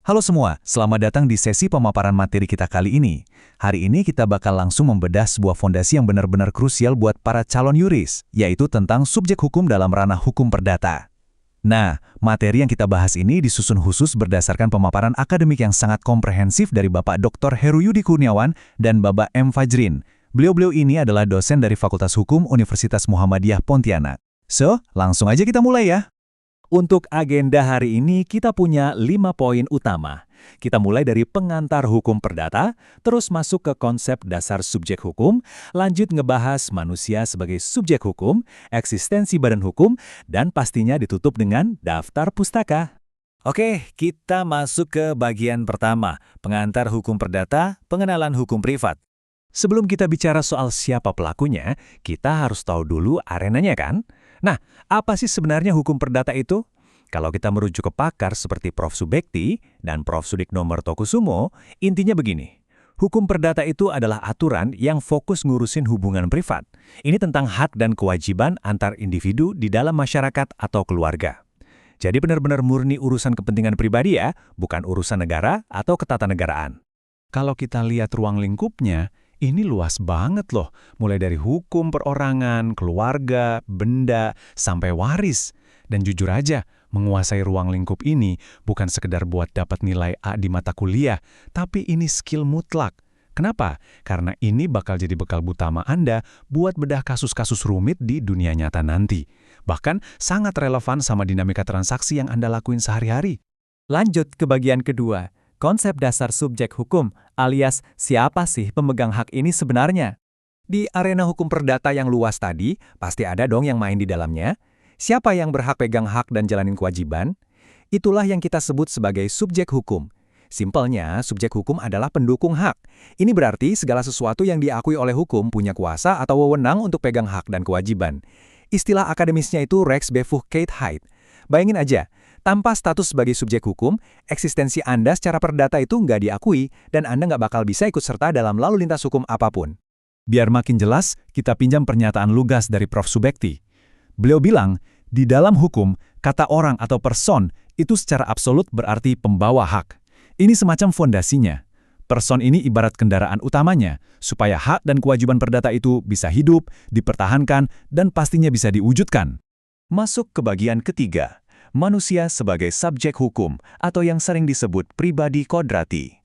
Halo semua, selamat datang di sesi pemaparan materi kita kali ini. Hari ini kita bakal langsung membedah sebuah fondasi yang benar-benar krusial buat para calon yuris, yaitu tentang subjek hukum dalam ranah hukum perdata. Nah, materi yang kita bahas ini disusun khusus berdasarkan pemaparan akademik yang sangat komprehensif dari Bapak Dr. Heru Yudi Kurniawan dan Bapak M. Fajrin. Beliau-beliau ini adalah dosen dari Fakultas Hukum Universitas Muhammadiyah Pontianak. So, langsung aja kita mulai ya. Untuk agenda hari ini kita punya 5 poin utama. Kita mulai dari pengantar hukum perdata, terus masuk ke konsep dasar subjek hukum, lanjut ngebahas manusia sebagai subjek hukum, eksistensi badan hukum, dan pastinya ditutup dengan daftar pustaka. Oke, kita masuk ke bagian pertama, pengantar hukum perdata, pengenalan hukum privat. Sebelum kita bicara soal siapa pelakunya, kita harus tahu dulu arenanya kan? Nah, apa sih sebenarnya hukum perdata itu? Kalau kita merujuk ke pakar seperti Prof. Subekti dan Prof. Sudikno Mertokusumo, intinya begini. Hukum perdata itu adalah aturan yang fokus ngurusin hubungan privat. Ini tentang hak dan kewajiban antar individu di dalam masyarakat atau keluarga. Jadi benar-benar murni urusan kepentingan pribadi ya, bukan urusan negara atau ketatanegaraan. Kalau kita lihat ruang lingkupnya, ini luas banget loh, mulai dari hukum perorangan, keluarga, benda, sampai waris. Dan jujur aja, menguasai ruang lingkup ini bukan sekedar buat dapat nilai A di mata kuliah, tapi ini skill mutlak. Kenapa? Karena ini bakal jadi bekal utama Anda buat bedah kasus-kasus rumit di dunia nyata nanti. Bahkan sangat relevan sama dinamika transaksi yang Anda lakuin sehari-hari. Lanjut ke bagian kedua. Konsep dasar subjek hukum, alias siapa sih pemegang hak ini sebenarnya? Di arena hukum perdata yang luas tadi, pasti ada dong yang main di dalamnya. Siapa yang berhak pegang hak dan jalanin kewajiban? Itulah yang kita sebut sebagai subjek hukum. Simpelnya, subjek hukum adalah pendukung hak. Ini berarti segala sesuatu yang diakui oleh hukum punya kuasa atau wewenang untuk pegang hak dan kewajiban. Istilah akademisnya itu Rechtsbevoegdheid. Bayangin aja, tanpa status sebagai subjek hukum, eksistensi Anda secara perdata itu nggak diakui dan Anda nggak bakal bisa ikut serta dalam lalu lintas hukum apapun. Biar makin jelas, kita pinjam pernyataan lugas dari Prof. Subekti. Beliau bilang, di dalam hukum, kata orang atau person itu secara absolut berarti pembawa hak. Ini semacam fondasinya. Person ini ibarat kendaraan utamanya, supaya hak dan kewajiban perdata itu bisa hidup, dipertahankan, dan pastinya bisa diwujudkan. Masuk ke bagian ketiga. Manusia sebagai subjek hukum atau yang sering disebut pribadi kodrati.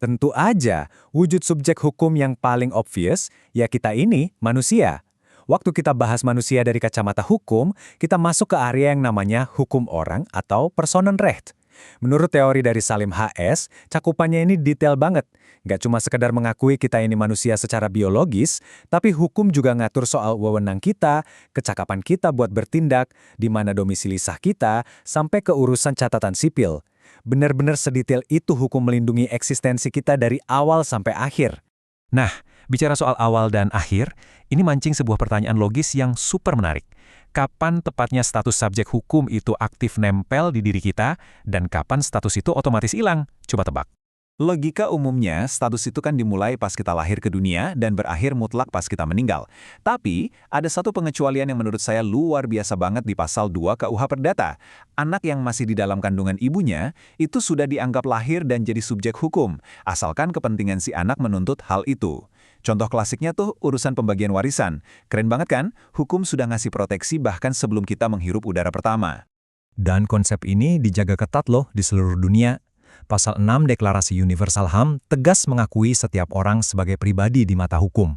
Tentu aja, wujud subjek hukum yang paling obvious, ya kita ini, manusia. Waktu kita bahas manusia dari kacamata hukum, kita masuk ke area yang namanya hukum orang atau Personenrecht. Menurut teori dari Salim H.S., cakupannya ini detail banget. Nggak cuma sekedar mengakui kita ini manusia secara biologis, tapi hukum juga ngatur soal wewenang kita, kecakapan kita buat bertindak, di mana domisili sah kita, sampai ke urusan catatan sipil. Benar-benar sedetail itu hukum melindungi eksistensi kita dari awal sampai akhir. Nah, bicara soal awal dan akhir, ini mancing sebuah pertanyaan logis yang super menarik. Kapan tepatnya status subjek hukum itu aktif nempel di diri kita, dan kapan status itu otomatis hilang? Coba tebak. Logika umumnya, status itu kan dimulai pas kita lahir ke dunia dan berakhir mutlak pas kita meninggal. Tapi, ada satu pengecualian yang menurut saya luar biasa banget di pasal 2 KUH Perdata. Anak yang masih di dalam kandungan ibunya, itu sudah dianggap lahir dan jadi subjek hukum, asalkan kepentingan si anak menuntut hal itu. Contoh klasiknya tuh urusan pembagian warisan. Keren banget kan? Hukum sudah ngasih proteksi bahkan sebelum kita menghirup udara pertama. Dan konsep ini dijaga ketat loh di seluruh dunia. Pasal 6 Deklarasi Universal HAM tegas mengakui setiap orang sebagai pribadi di mata hukum.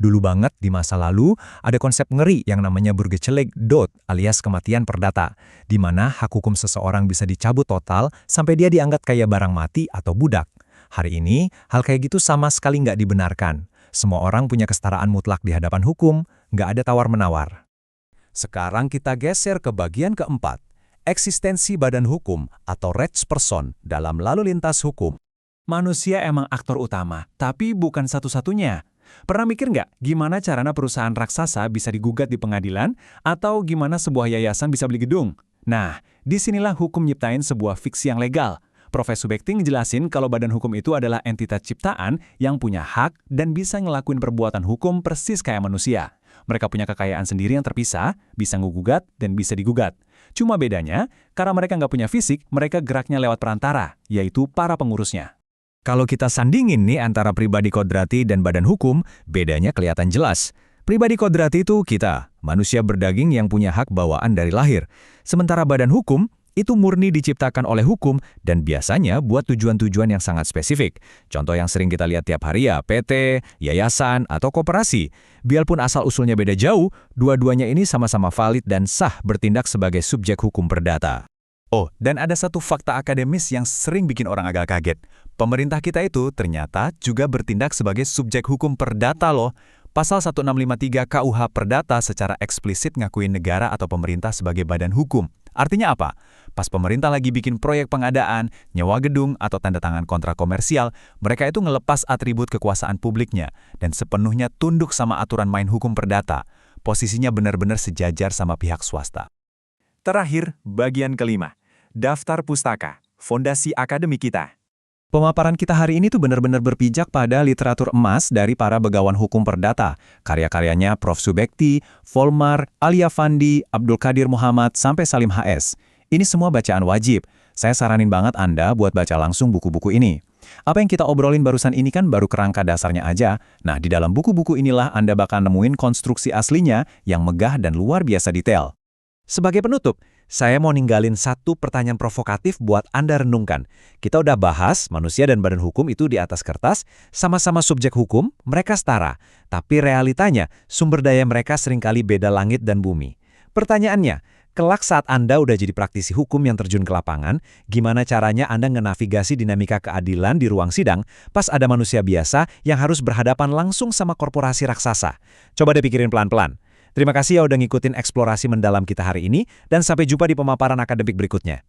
Dulu banget di masa lalu, ada konsep ngeri yang namanya Burgerlijk dood alias kematian perdata, di mana hak hukum seseorang bisa dicabut total sampai dia dianggap kayak barang mati atau budak. Hari ini, hal kayak gitu sama sekali nggak dibenarkan. Semua orang punya kesetaraan mutlak di hadapan hukum, nggak ada tawar-menawar. Sekarang kita geser ke bagian keempat. Eksistensi badan hukum atau Rechtsperson dalam lalu lintas hukum. Manusia emang aktor utama, tapi bukan satu-satunya. Pernah mikir nggak gimana caranya perusahaan raksasa bisa digugat di pengadilan atau gimana sebuah yayasan bisa beli gedung? Nah, disinilah hukum nyiptain sebuah fiksi yang legal. Prof. Subekti ngejelasin kalau badan hukum itu adalah entitas ciptaan yang punya hak dan bisa ngelakuin perbuatan hukum persis kayak manusia. Mereka punya kekayaan sendiri yang terpisah, bisa ngugugat dan bisa digugat. Cuma bedanya, karena mereka nggak punya fisik, mereka geraknya lewat perantara, yaitu para pengurusnya. Kalau kita sandingin nih antara pribadi kodrati dan badan hukum, bedanya kelihatan jelas. Pribadi kodrati itu kita, manusia berdaging yang punya hak bawaan dari lahir. Sementara badan hukum, itu murni diciptakan oleh hukum dan biasanya buat tujuan-tujuan yang sangat spesifik. Contoh yang sering kita lihat tiap hari ya, PT, yayasan, atau koperasi. Biarpun asal-usulnya beda jauh, dua-duanya ini sama-sama valid dan sah bertindak sebagai subjek hukum perdata. Oh, dan ada satu fakta akademis yang sering bikin orang agak kaget. Pemerintah kita itu ternyata juga bertindak sebagai subjek hukum perdata loh. Pasal 1653 KUH Perdata secara eksplisit ngakuin negara atau pemerintah sebagai badan hukum. Artinya apa? Pas pemerintah lagi bikin proyek pengadaan, nyewa gedung, atau tanda tangan kontrak komersial, mereka itu ngelepas atribut kekuasaan publiknya dan sepenuhnya tunduk sama aturan main hukum perdata. Posisinya benar-benar sejajar sama pihak swasta. Terakhir, bagian kelima. Daftar Pustaka, fondasi akademik kita. Pemaparan kita hari ini tuh benar-benar berpijak pada literatur emas dari para begawan hukum perdata. Karya-karyanya Prof. Subekti, Volmar, Ali Afandi, Abdul Qadir Muhammad, sampai Salim HS. Ini semua bacaan wajib. Saya saranin banget Anda buat baca langsung buku-buku ini. Apa yang kita obrolin barusan ini kan baru kerangka dasarnya aja. Nah, di dalam buku-buku inilah Anda bakal nemuin konstruksi aslinya yang megah dan luar biasa detail. Sebagai penutup, saya mau ninggalin satu pertanyaan provokatif buat Anda renungkan. Kita udah bahas manusia dan badan hukum itu di atas kertas, sama-sama subjek hukum, mereka setara. Tapi realitanya, sumber daya mereka seringkali beda langit dan bumi. Pertanyaannya, kelak saat Anda udah jadi praktisi hukum yang terjun ke lapangan, gimana caranya Anda ngenavigasi dinamika keadilan di ruang sidang pas ada manusia biasa yang harus berhadapan langsung sama korporasi raksasa? Coba deh pikirin pelan-pelan. Terima kasih ya udah ngikutin eksplorasi mendalam kita hari ini, dan sampai jumpa di pemaparan akademik berikutnya.